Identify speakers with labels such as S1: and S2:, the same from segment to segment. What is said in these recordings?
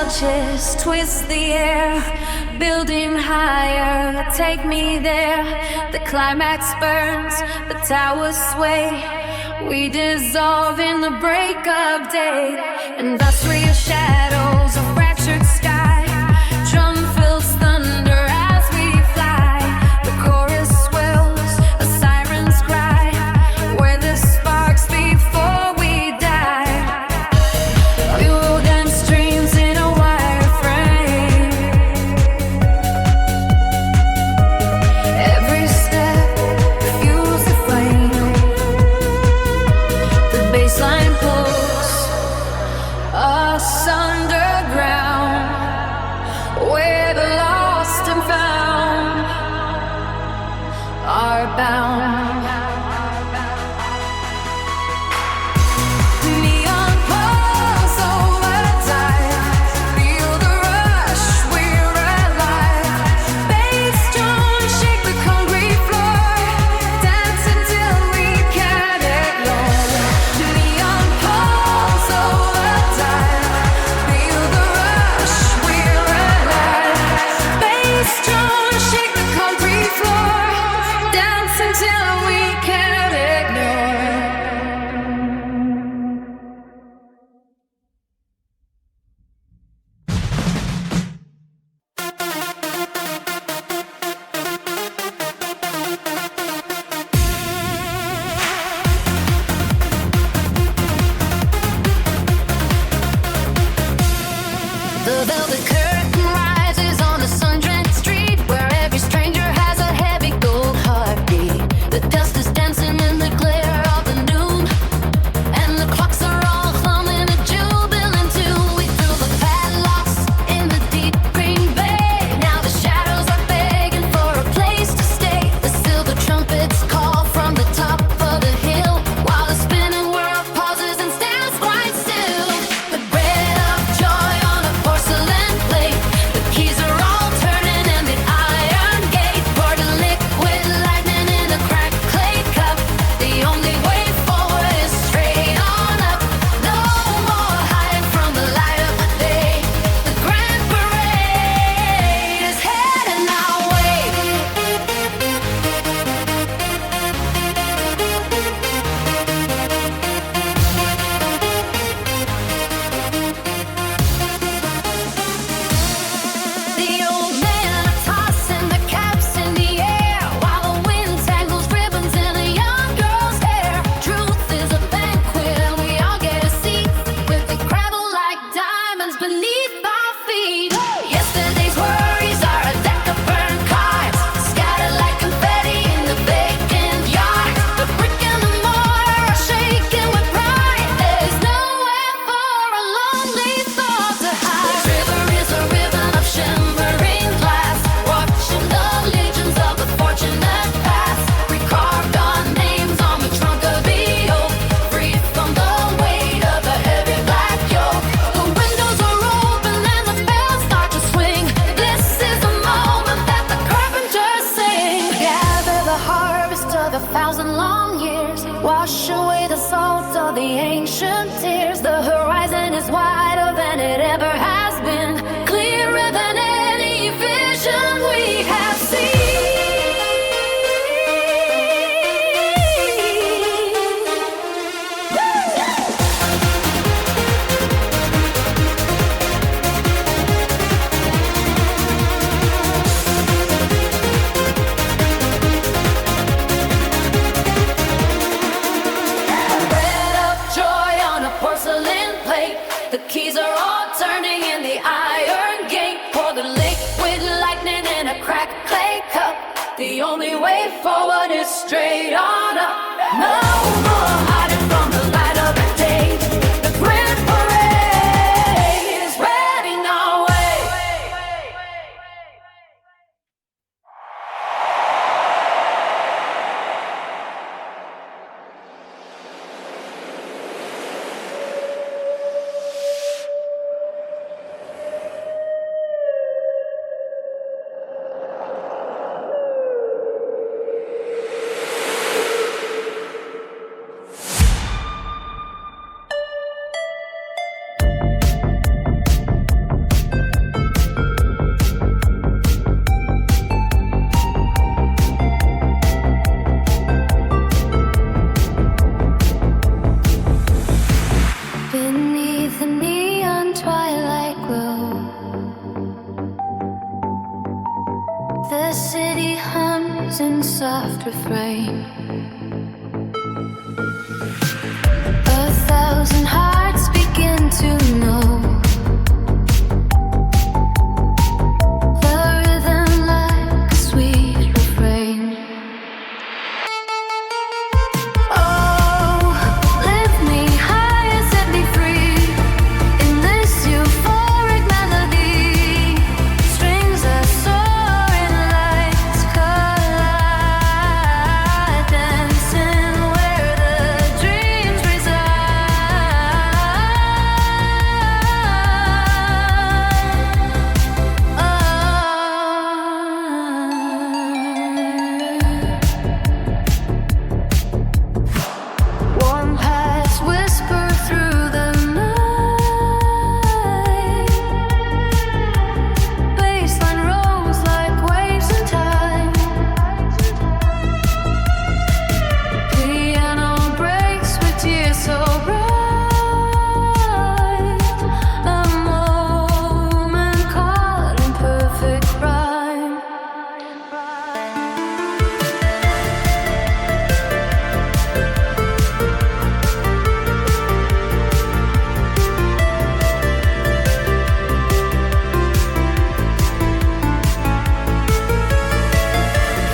S1: touches twist the air, building higher, take me there. The climax burns, the towers sway. We dissolve in the breakup day, and thus real shadows, a fractured sky. Drum fills thunder as we fly. The chorus swells, a siren's cry. Where the sparks before we die. Eurodance dreams in a wireframe. Every step fuels the flame. The baseline pulls us underground, where the lost and found are bound. Neon pulse over time. Feel the rush, we're alive. Bass drum shake the concrete floor. Dance until we can't ignore. Neon pulse over time. Feel the rush, we're alive. Bass drum shake the concrete floor. Dance until we can't ignore. The velvet curtain rises on a sun-drenched street, where every stranger has a heavy gold heartbeat. The dust is dancing in the glare of the noon, and the clocks are all humming a jubilant tune. We threw the padlocks in the deep green bay. Now the shadows are begging for a place to stay. The silver trumpets call from the top of the hill, while the spinning world pauses and stands quite still. The bread of joy on a porcelain plate. The keys are all turning and the iron gate poured a liquid lightning in a cracked clay cup. The only way forward is straight on up. No more hiding from the light of the day. The grand parade is heading our way. The old men are tossing the caps in the air, while the wind tangles ribbons in a young girl's hair. Truth is a banquet and we all get a seat, with the gravel like diamonds beneath our feet. Yesterday's worries are a deck of burned cards, scattered like confetti in the vacant yard. The brick and the mortar are shaking with pride. There's nowhere for a lonely thought to hide. This river is a ribbon of shimmering glass, watching the legions of the fortunate pass. We carved our names on the trunk of the oak, free from the weight of the heavy black yoke. The windows are open and the bells start to swing. This is the moment that the carpenters sing. Gather the harvest of 1,000 long years, wash away the salt of the ancient tears. The horizon is wider than it ever has been, clearer than any vision we have seen. Bread of joy on a porcelain plate. The keys are all turning in the iron gate. Pour the liquid lightning in a cracked clay cup. The only way forward is straight on up. No more hiding from the light of the day. The grand parade is heading our way. in soft refrain. 1,000 hearts begin to know the rhythm like a sweet refrain. Oh, lift me high and set me free in this euphoric melody. Strings are soaring, lights collide, dancing where the dreams warm paths whisper through the night. Baseline rolls like waves in time. Piano breaks with tears so bright. A moment caught in perfect rhyme.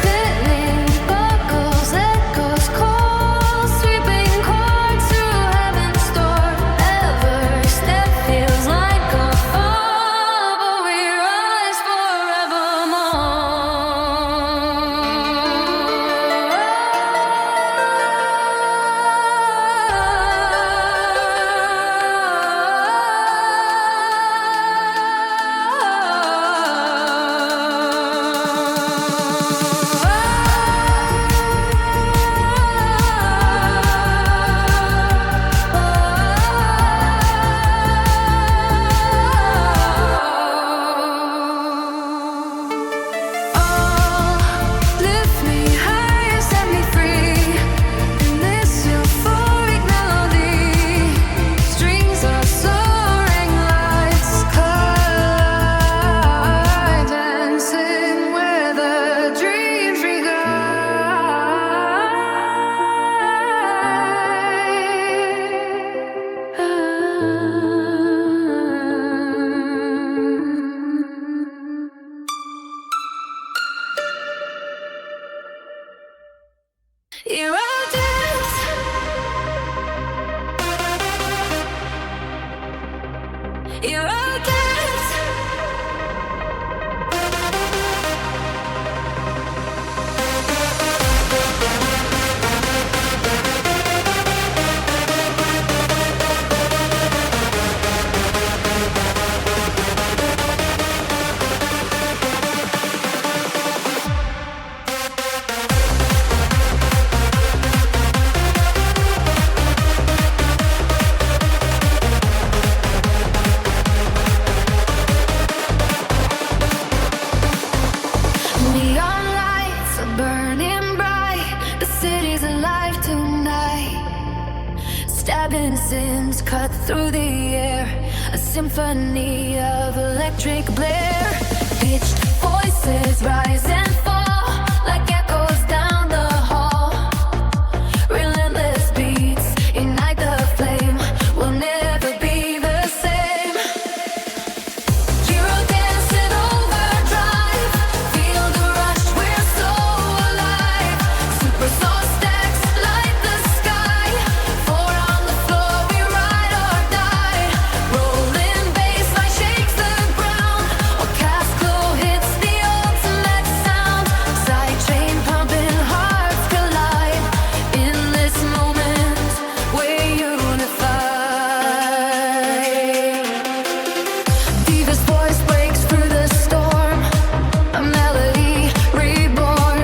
S1: Fitting buckles, echoes, calls, sweeping chords through heaven's door. Every step feels like a fall, but we rise lift me high and set me free in this euphoric melody. Strings are soaring, lights collide, dancing where the dreams Eurodance. Eurodance. Neon lights are burning bright. The city's alive tonight. Stabbing synths cut through the air. A symphony of electric blare. Pitched voices rise and fall like echoes down the hall. Relentless beats ignite the flame. We'll never be the same. Eurodance in overdrive. Feel the rush, we're so alive. Supersaw stacks light the sky. Four on the floor, we ride or die. Rolling bassline shakes the ground. Orchestral glow hits the ultimate sound. Sidechain pumping, hearts collide. In this moment, we're unified. Diva's voice breaks through the storm. A melody reborn.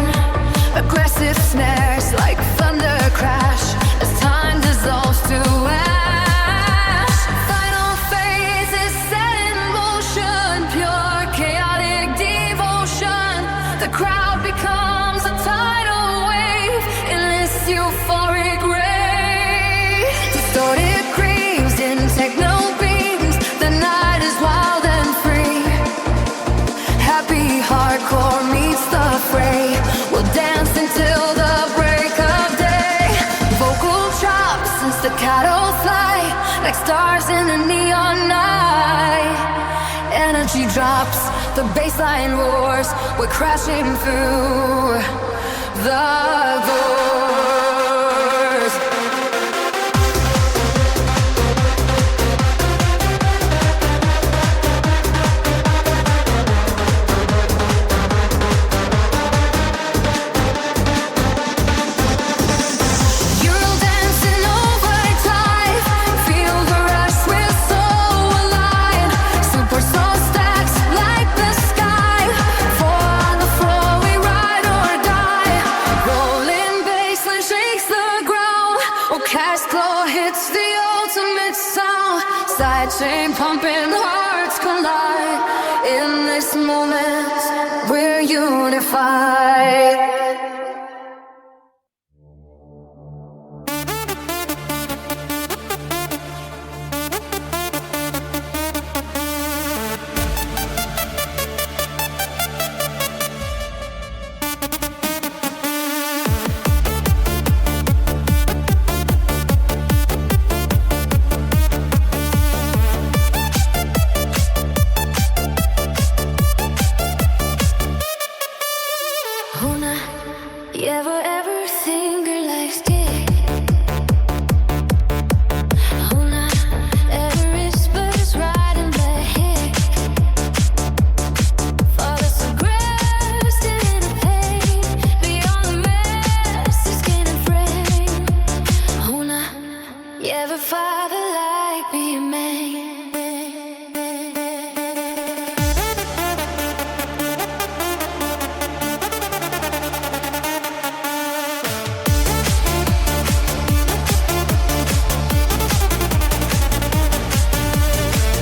S1: Aggressive snares like thunder crash as time dissolves to ash. Final phase is set in motion. Pure chaotic devotion. The crowd becomes a tidal wave in this euphoric rave. Distorted creams in techno beams. The night is wild and free. Happy hardcore meets the fray. We'll dance stars in the neon night. Energy drops, the bassline roars. We're crashing through the doors. Eurodance in overdrive. Feel the rush, we're so alive. Supersaw stacks like the sky. Four on the floor, we ride or die. Rolling bassline shakes the ground. Oh, cash flow hits the ultimate sound. Sidechain pumping, hearts collide. In this moment, we're unified. Huna, you ever think your life's dead? Huna, ever whispers right in the head. Father so grasped in the pain. Beyond the rest is getting frame. Huna, you ever father like being man?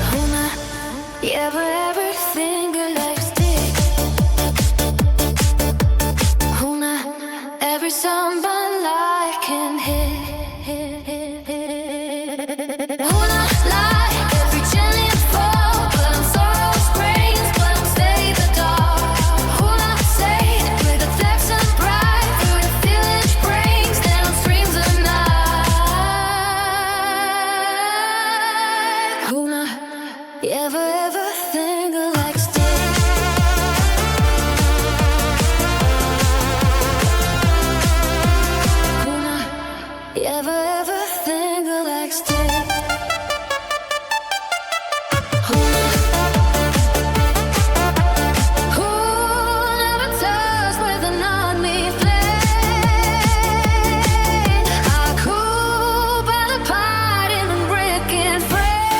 S1: Huna, you ever think your life's dead? Huna, every someone life can hit. Huna, like every chilling fall, but I'm sorrow springs, but I'm steady the dark. Huna, say with the depths and pride, through the village brings down streams of night. Huna, you ever think your life's dead? Huna, you ever think your life's dead? Huna, who never touched with an army flame? I cool by the pot in the breaking frame.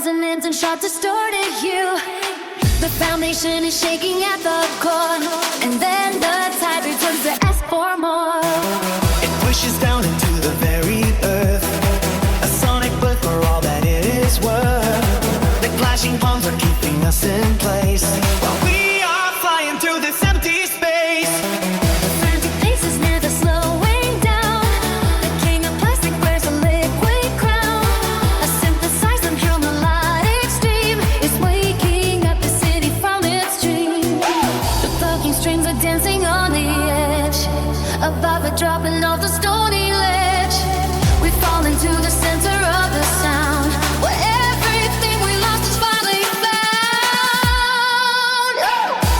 S1: resonant and sharp distorted hue. The foundation is shaking at the core, and then the tide returns to ask for more.
S2: It pushes down into the very earth, a sonic birth for all that it is worth. The clashing palms are keeping us in place, while we are flying through this empty space.
S1: The frantic pace is never slowing down. The king of plastic wears a liquid crown. A synthesized and pure melodic stream is waking up the city from its dream. The fucking strings are dancing on the edge, above it dropping off the stony ledge. We fall into the center of the sound, where everything we lost is finally found.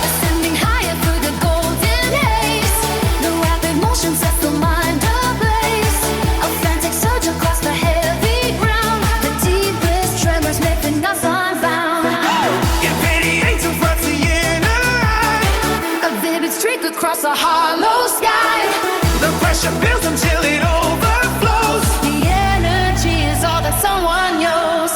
S1: Ascending higher through the golden haze, the rapid motion sets the mind ablaze. A frantic surge across the heavy ground, the deepest tremors making us unbound.
S2: It radiates across the inner eye,
S1: A vivid streak across a hollow sky.
S2: the pressure builds until it overflows.
S1: The energy is all that someone knows.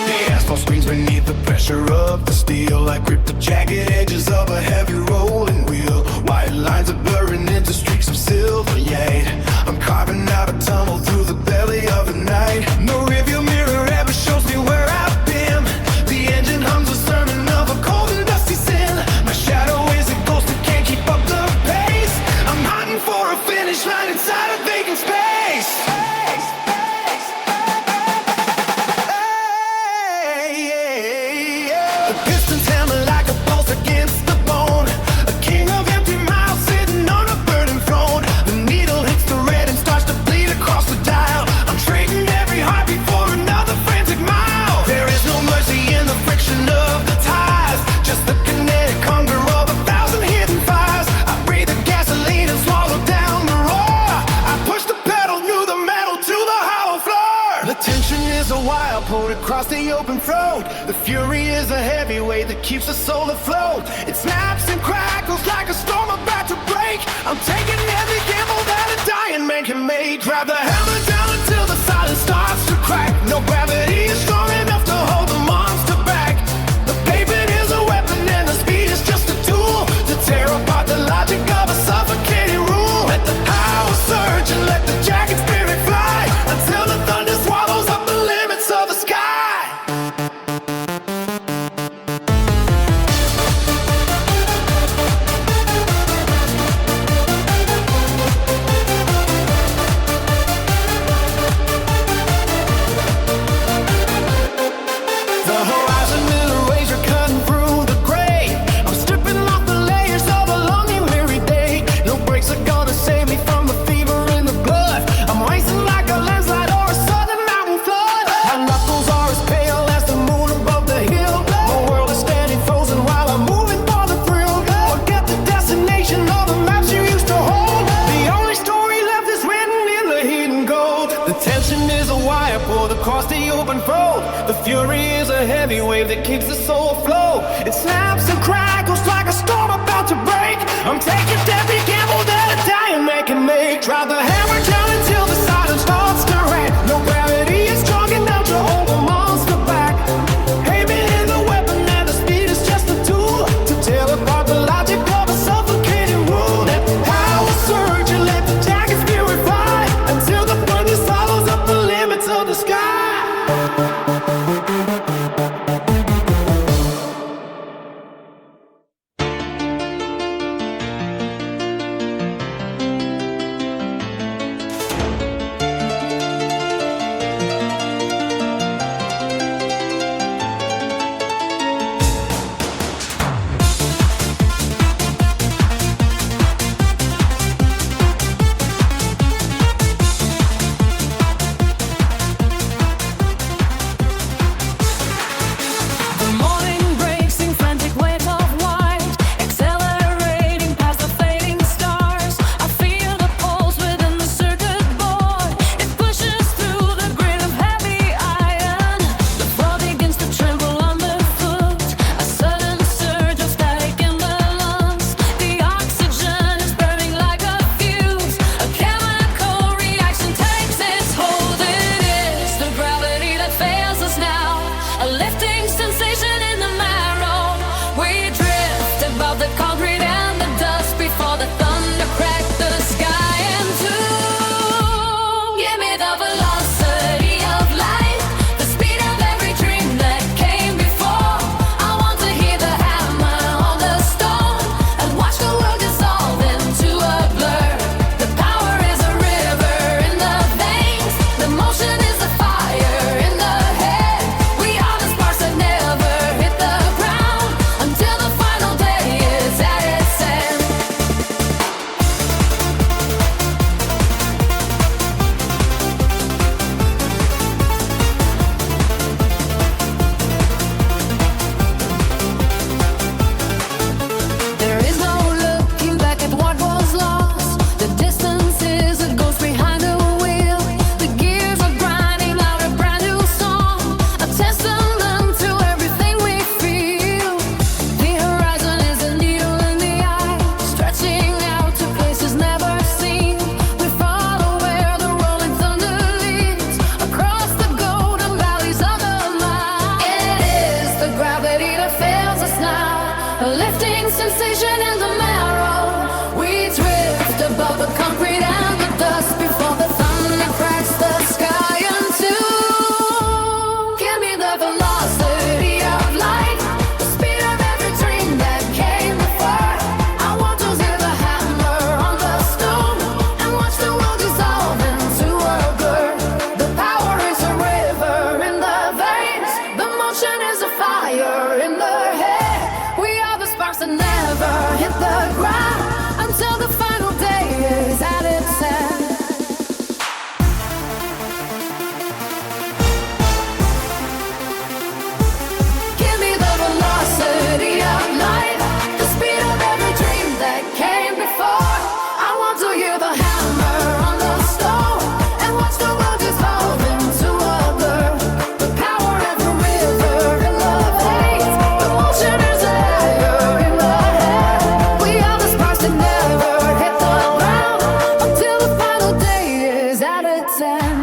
S2: The asphalt screams beneath the pressure of the steel. I grip the jagged edges of a heavy rolling wheel. White lines are blurring into streaks of silver yet I'm carving out a tunnel through the belly of the night. No rearview mirror ever shows me where I've been. The engine hums a sermon of a cold and dusty sin. My shadow is a ghost that can't keep up the pace. I'm hunting for a finish line inside a vacant space. The pistons hammer like a pulse against the bone. A king of empty miles sitting on a burning throne. The needle hits the red and starts to bleed across the dial. I'm trading every heartbeat for another frantic mile. There is no mercy in the friction of the ties, just the kinetic hunger of 1,000 hidden fires. I breathe the gasoline and swallow down the roar. I push the pedal through the metal to the hollow floor. The tension is a wild pulled across the open throat. The fury is a heavy weight that keeps the soul afloat. It snaps and crackles like a storm about to break. I'm taking every gamble that a dying man can make. Drive the hammer down until the silence starts to crack. No gravity is strong enough to hold the monster back. The pavement is a weapon and the speed is just a tool to tear apart the logic of a suffocating rule. Let the power surge and let the jagged spirit fly until the thunder swallows up the limits of the sky. The horizon is a razor cutting through the gray. I'm stripping off the layers of a long and weary day. No breaks are gonna save me from the fever in the blood. I'm racing like a landslide or a southern mountain flood. My knuckles are as pale as the moon above the hill. My world is standing frozen while I'm moving for the thrill. Forget the destination or the maps you used to hold. The only story left is written in the hidden gold. The tension is a wire pulled across the open road. The fury is a heavy wave that keeps the soul afloat. It snaps and crackles like a storm about to break. I'm taking every gamble that a dying man can make. Drive the hammer down until the silence starts to rain. No gravity is strong enough to hold the monster back. Aiming in the weapon and the speed is just a tool to tear apart the logic of a suffocating rule. Let the power surge and let the jagged spirit fly until the thunder swallows up the limits of the sky.
S1: listen.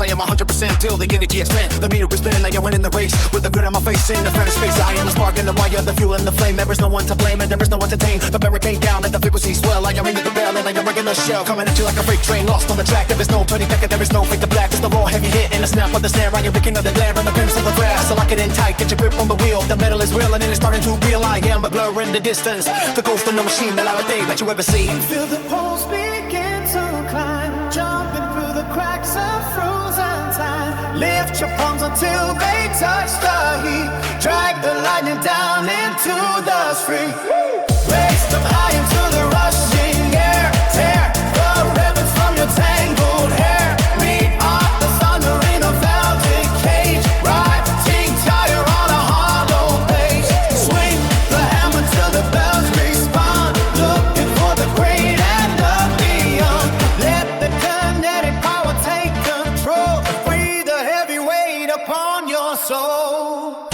S3: I am 100% till the energy is spent. The meter is spinning, like I win in the race. With the grid on my face in the furnace space, I am the spark in the wire, the fuel and the flame. There is no one to blame and there is no one to tame. The barricade down and the frequency swell. I am ringing the bell and I am ringing the shell. Coming at you like a freight train lost on the track. There is no turning back and there is no fake to black. It's the raw heavy hit and the snap of the snare. I am the king of the glare and the pimps of the grass. So lock it in tight, get your grip on the wheel. The metal is real and it is starting to reel. I am a blur in the distance, the ghost in the machine, the loudest thing that you ever see.
S2: Feel the pulse begin to climb, jumping through the cracks of frozen time. Lift your palms until they touch the heat. Drag the lightning down into the street. Raise them high into the rushing air. Tear the ribbons from your tangled hair. Meet up the thunder in a velvet cage. Riding tire on a hollow page. Swing the hammer till the bells respond. Looking for the great and the beyond. Let the kinetic power take control. Free the heavy weight upon your soul.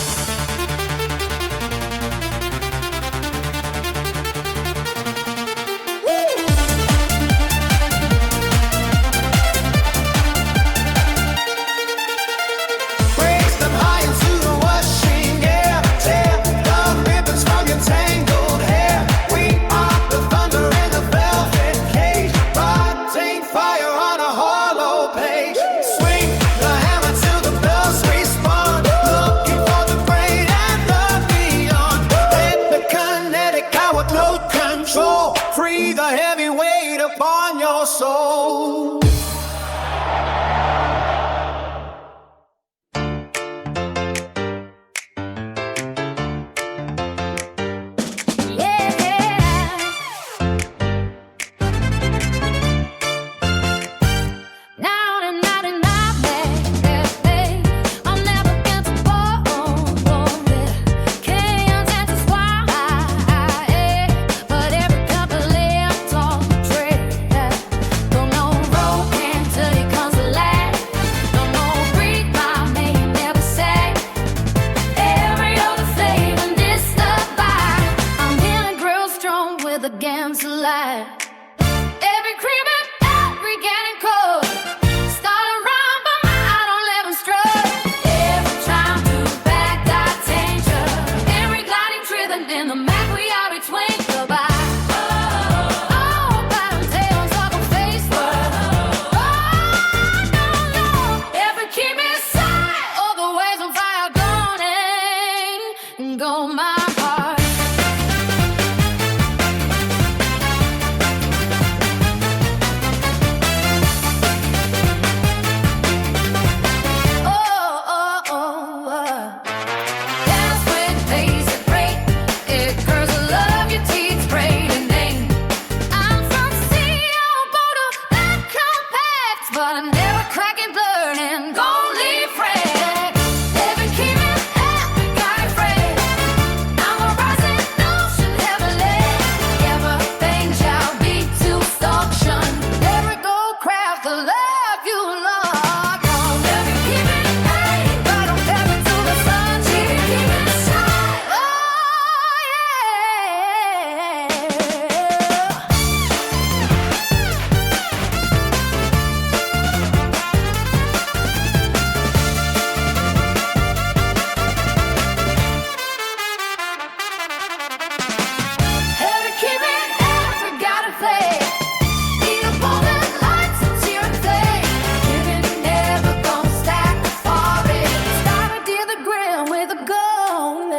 S2: Free the heavy weight upon your soul.
S1: But every couple left on the trail. Don't know road heart. Dance with days that break. It girls who love your teeth sprayed and name. I'm from CO border that compact, but I'm never cracking blood and gon' leave Fred. Never keeping up, got it Fred. I'm a rising ocean heavily. Everything shall be to suction. Never go craft the love you love. Never keeping pain, but I'm headed to the sun. Keep it shine. Oh yeah. Every keep it ever gotta play. Need a golden lights and tear and play. Giving never gonna stack the forest. Started near the ground with a goal.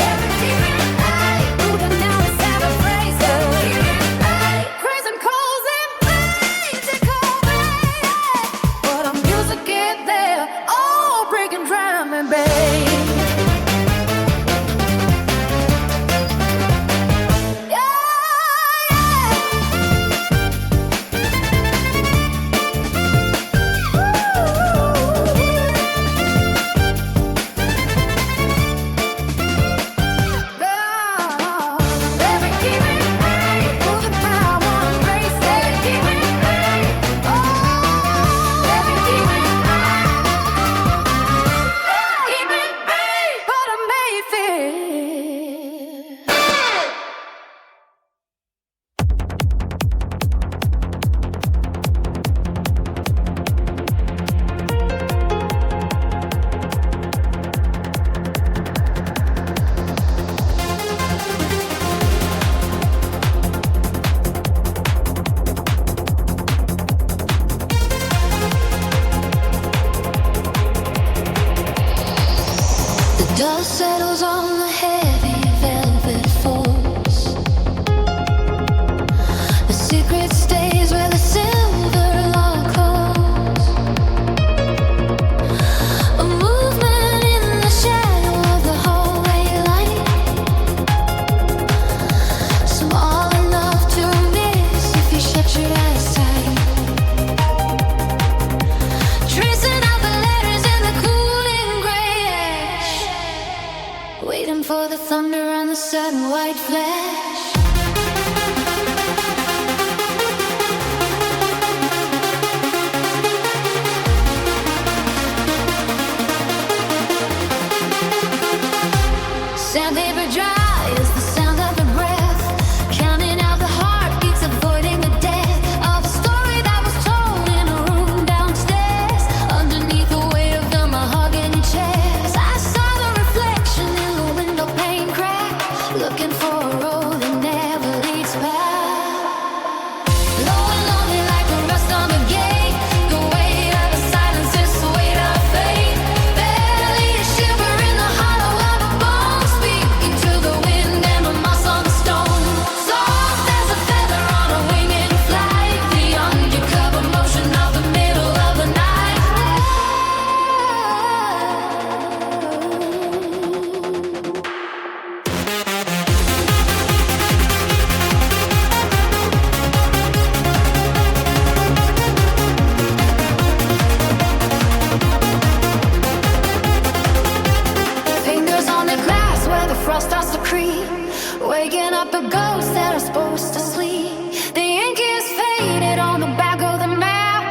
S1: Every keep it high. Moving down the seven phrase. Every keep it high. Crazy calls and magic but I'm music get there. Oh, breaking drum and bass. Dust settles on the heavy velvet folds. The secret stays where the silver lock holds. A movement in the shadow of the hallway light. Small enough to miss if you shut your eyes tight. Tracing out the letters in the cooling grayish. Waiting for the thunder and the sudden white flash. Sandpaper dry is the sound of the breath. Counting out the heartbeats, avoiding the death of a story that was told in a room downstairs. Underneath the weight of the mahogany chairs, I saw the reflection in the window pane crack. Looking for a road that never leads back. Low and lonely like the rust on the gate. The weight of the silence is the weight of fate. Barely a shiver in the hollow of a bone. Speaking to the wind and the moss on the stone. Soft as a feather on a wing in flight. The undercover motion of the middle of the night. Fingers on the glass where the frost starts to creep. Waking up the ghosts that are supposed to sleep. The ink is faded on the back of the map.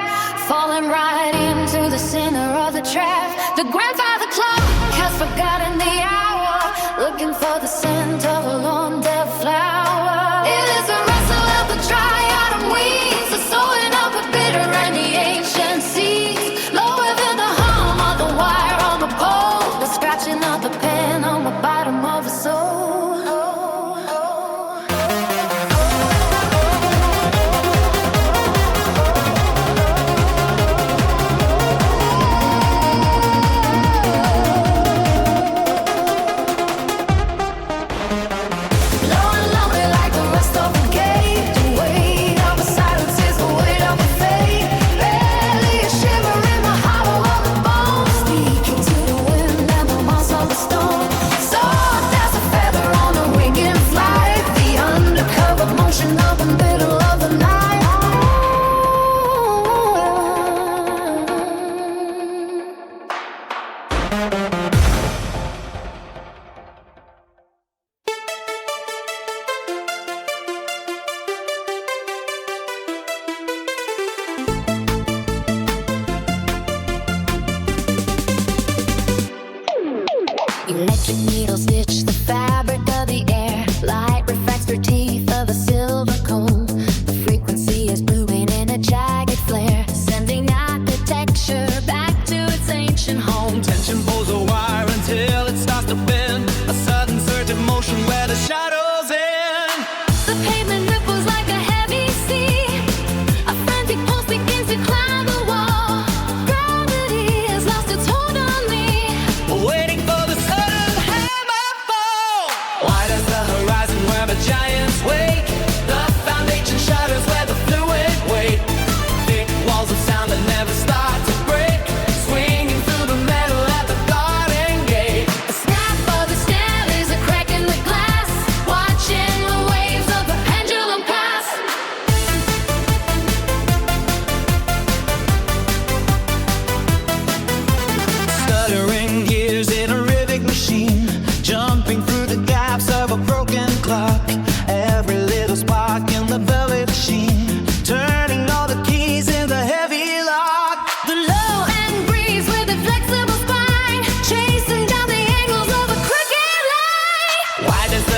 S1: Falling right into the center of the trap. The grandfather clock has forgotten the hour. Looking for the scent of a long dead flower. It is the rustle of the dry autumn weeds. The sowing of the bitter and the ancient seeds. Lower than the hum of the wire on the pole. The scratching of the pen on the bottom of the soul.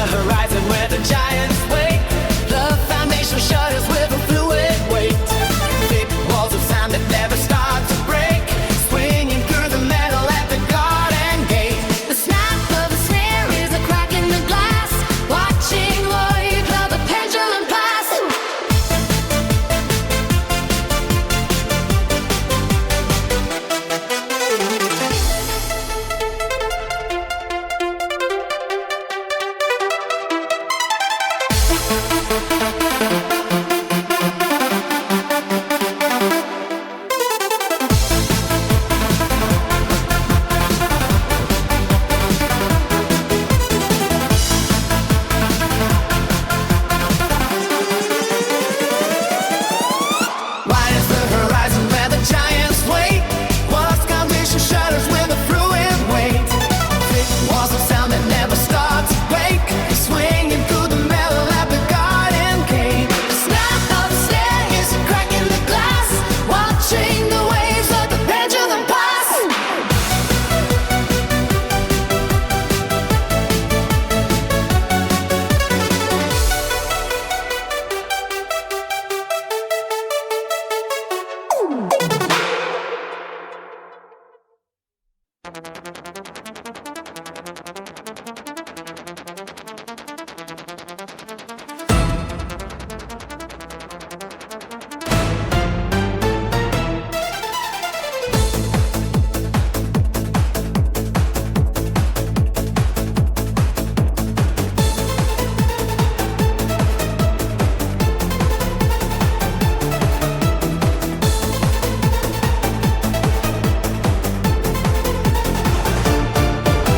S2: horizon where the giants wait. The foundation shutters with a fluid weight. Thick walls of sound that never start to break. Swinging through the metal at the garden gate.
S1: The snap of a snare is a crack in the glass. Watching Lloyd club the pendulum pass.
S2: Wide is the horizon where the giants wait. Walls, foundation shutters with a fluid weight. Thick walls of sound that never start to break. Swinging through the metal at the garden gate.
S1: The snap of a snare is a crack in the glass. Watching the waves of the pendulum pass.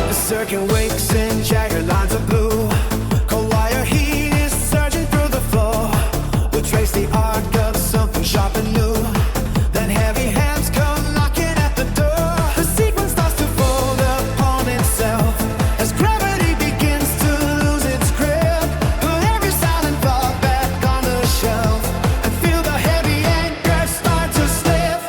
S2: The circuit wakes in jagged lines of blue. Cold wire heat is surging through the floor. We'll trace the arc of something sharp and new. Then heavy hands come knocking at the door. The sequence starts to fold upon itself as gravity begins to lose its grip. Put every silent thought back on the shelf and feel the heavy anchor start to slip.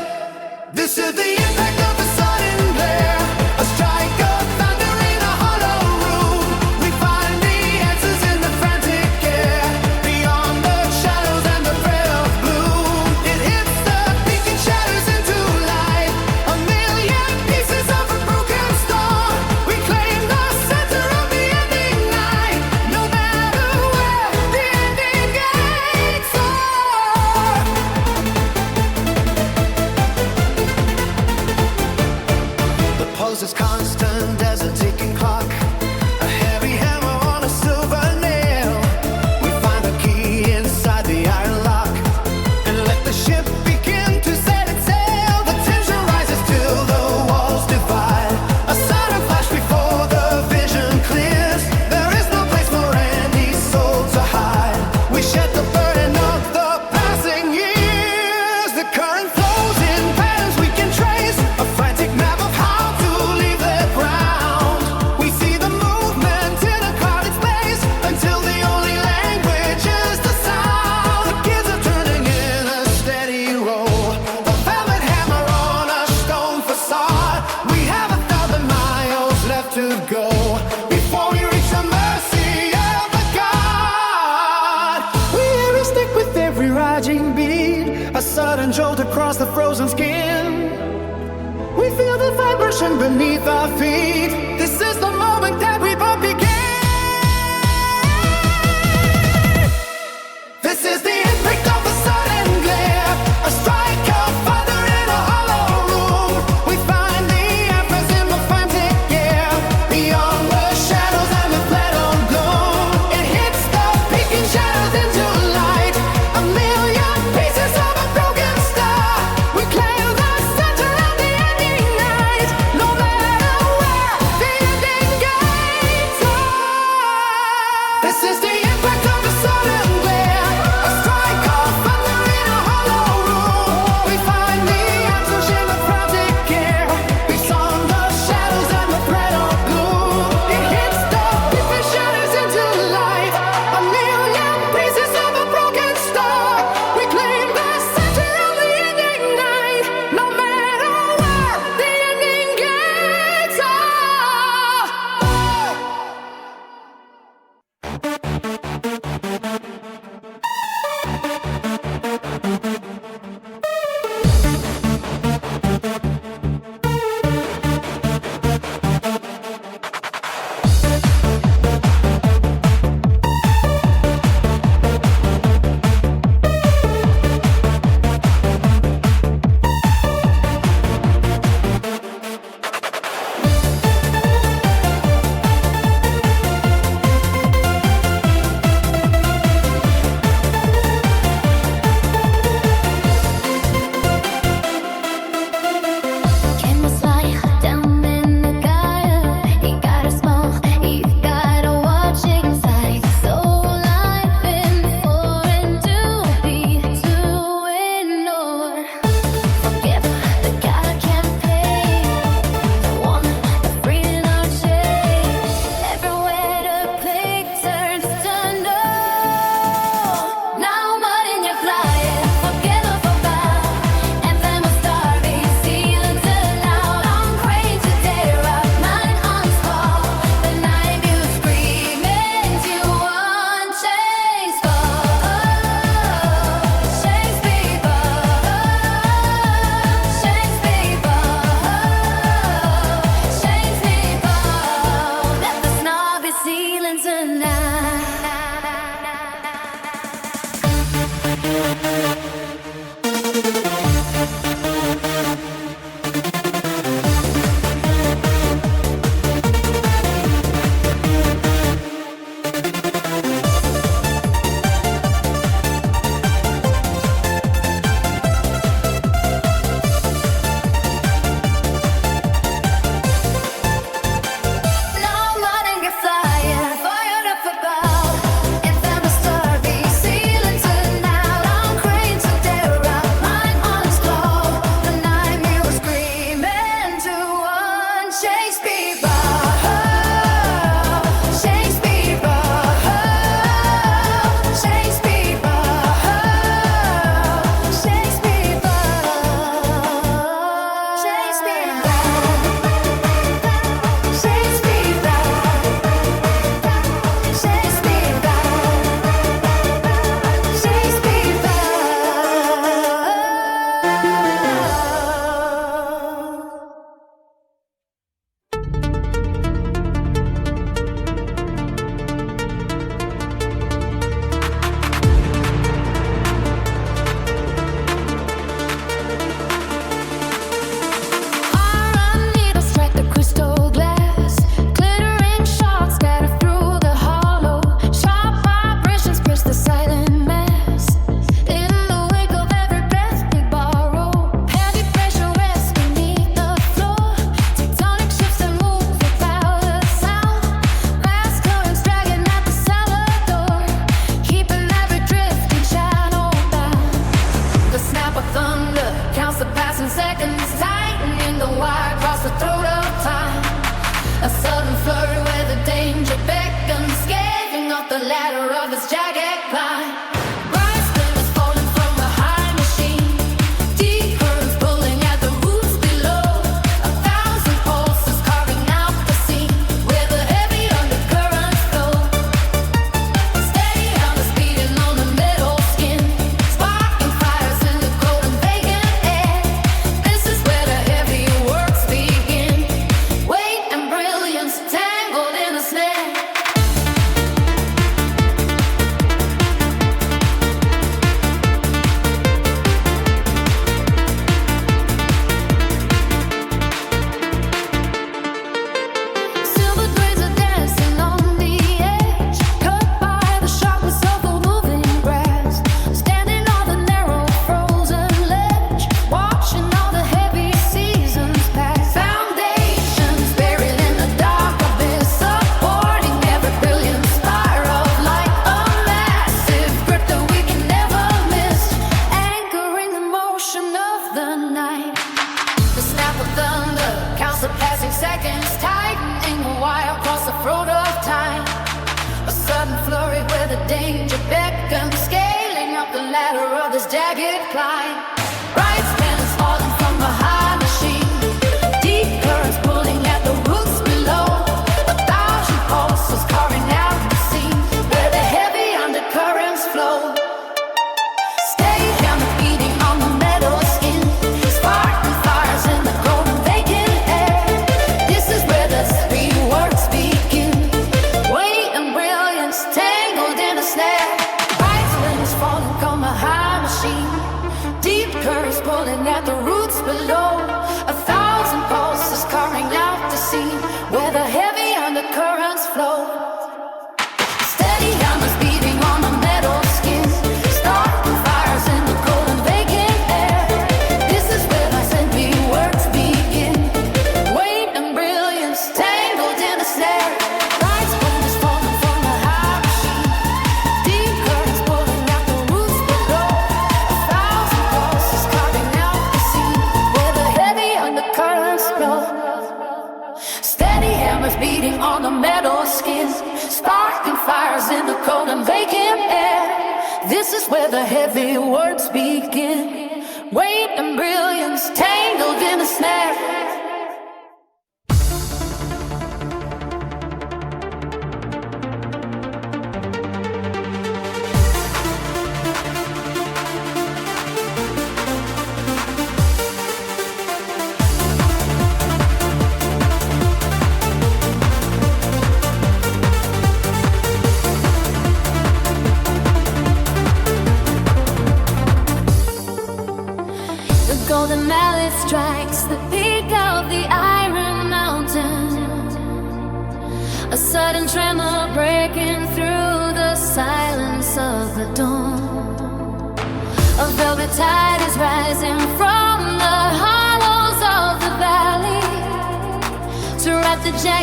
S2: This is the impact of a sudden glare. A strike of thunder in a hollow room. We find the answers in the frantic air. Beyond the shadows and the thread of gloom. It hits the peak and shatters into light. A million pieces of a broken star. We claim the center of the ending night. No matter where the ending gates are. The pulse is constant as a ticking clock. A heavy hammer on a silver nail. We find the key inside the iron lock and let the ship begin to set its sail. The tension rises till the walls divide. A sudden flash before the vision clears. There is no place for any soul to hide. We shed the burden of the passing years. The current flows in patterns we can trace. A frantic map of how to leave the ground. We see the movement in a crowded space until the only language is the sound. The gears are turning in a steady roll. The velvet hammer on a stone facade. We have 1,000 miles left to go before we reach the mercy of the God. We hear it stick with every rising beat. A sudden jolt across the frozen skin. We feel the vibration beneath our feet. This is the moment that we both began. This is the impact of a sudden glare. A strike of thunder in a hollow room. We find the answers in the frantic air. Beyond the shadows and the thread of gloom. It hits the peak and shatters into light. A million pieces of a broken star. We claim the center of the ending night. No matter where the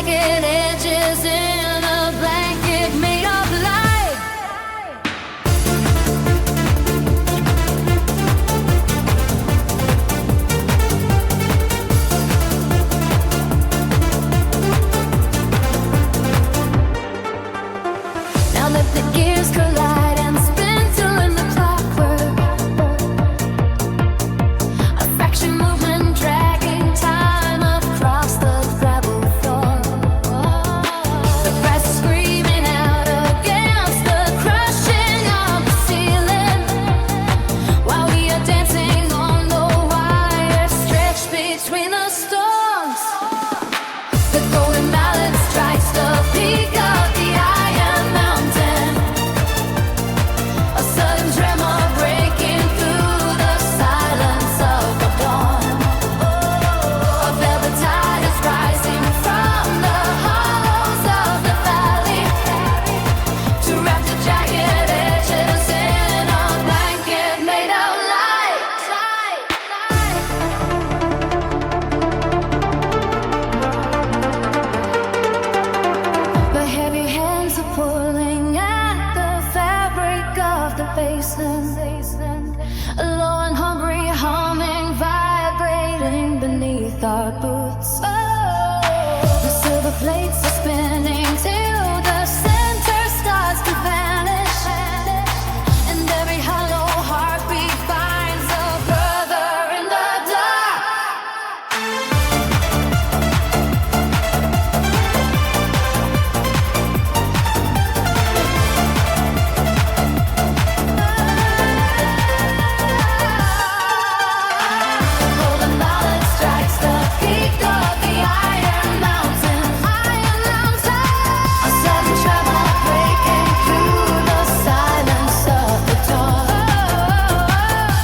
S1: jagged edges in a blanket made of light. Now let the gears collide and spin till in the clockwork. A fraction movement dragging time across the gravel floor. The brass is screaming out against the crushing of the ceiling, while we are dancing on the wire stretched between the storms. The golden mallet strikes the peak of the Iron Mountain, a sudden tremor breaking through the silence of the dawn. A velvet tide is rising from the hollows of the valley to wrap the jagged edges in a blanket made of light. The heavy hands are pulling at the fabric of the basin. Low and hungry, humming, vibrating beneath our boots. The silver plates are spinning till the center starts to vanish, and every hollow heartbeat finds a brother in the dark. Golden mallet strikes the peak of the Iron Mountain. A sudden tremor breaking through the silence of the dawn.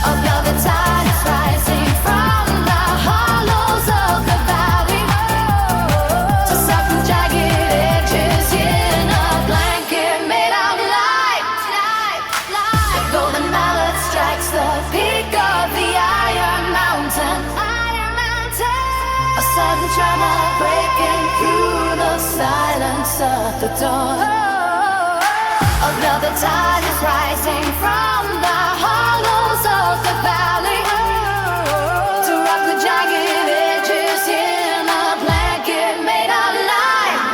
S1: A velvet tide is rising from the hollows of the valley to soften jagged edges in a blanket made of light. The golden mallet strikes the peak of the Iron Mountain. A sudden tremor breaking through the silence of the dawn. Another tide is rising from the hollows of the valley to wrap the jagged edges in a blanket made of light.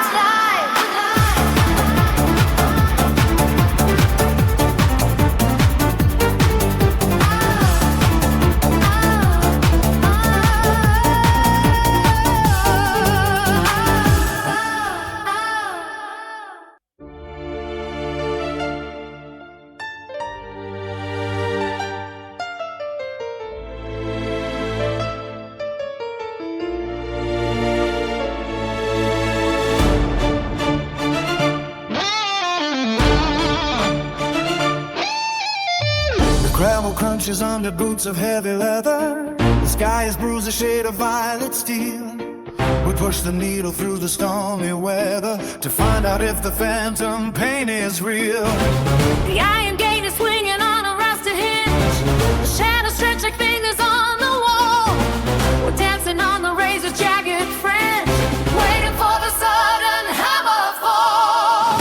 S2: Gravel crunches under boots of heavy leather. The sky is bruised a shade of violet steel. We push the needle through the stormy weather to find out if the phantom pain is real.
S1: The iron gate is swinging on a rusted hinge. The shadows stretch like fingers on the wall. We're dancing on the razor's jagged fringe, waiting for the sudden hammer fall.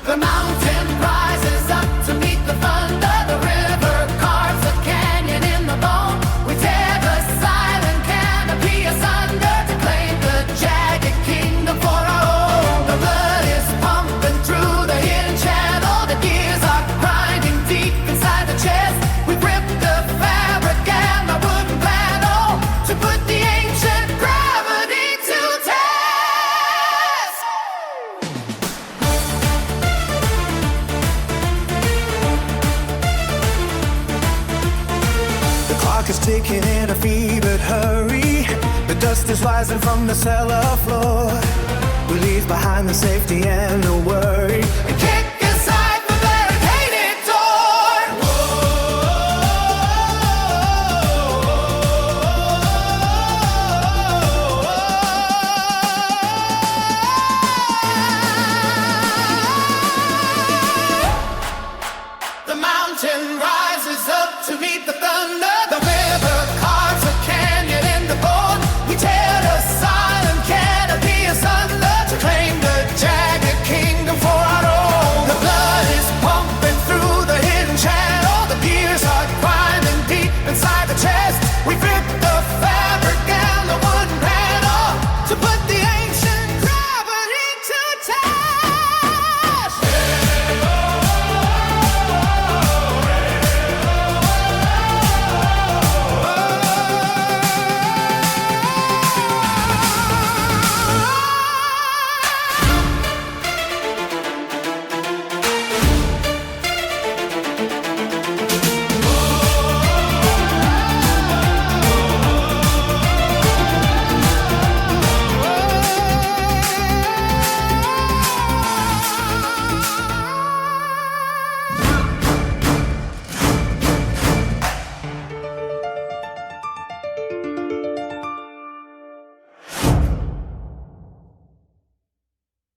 S3: The mountain rises up to meet the thunder. The river carves a canyon in the bone. We tear the silent canopy asunder to claim the jagged kingdom for our own. The blood is pumping through the hidden channel. The gears are grinding deep inside the chest. We've ripped the fabric and the wooden panel to put the ancient gravity to test.
S2: The clock is ticking in a fevered hurry. The dust is rising from the cellar floor. We leave behind the safety and the worry.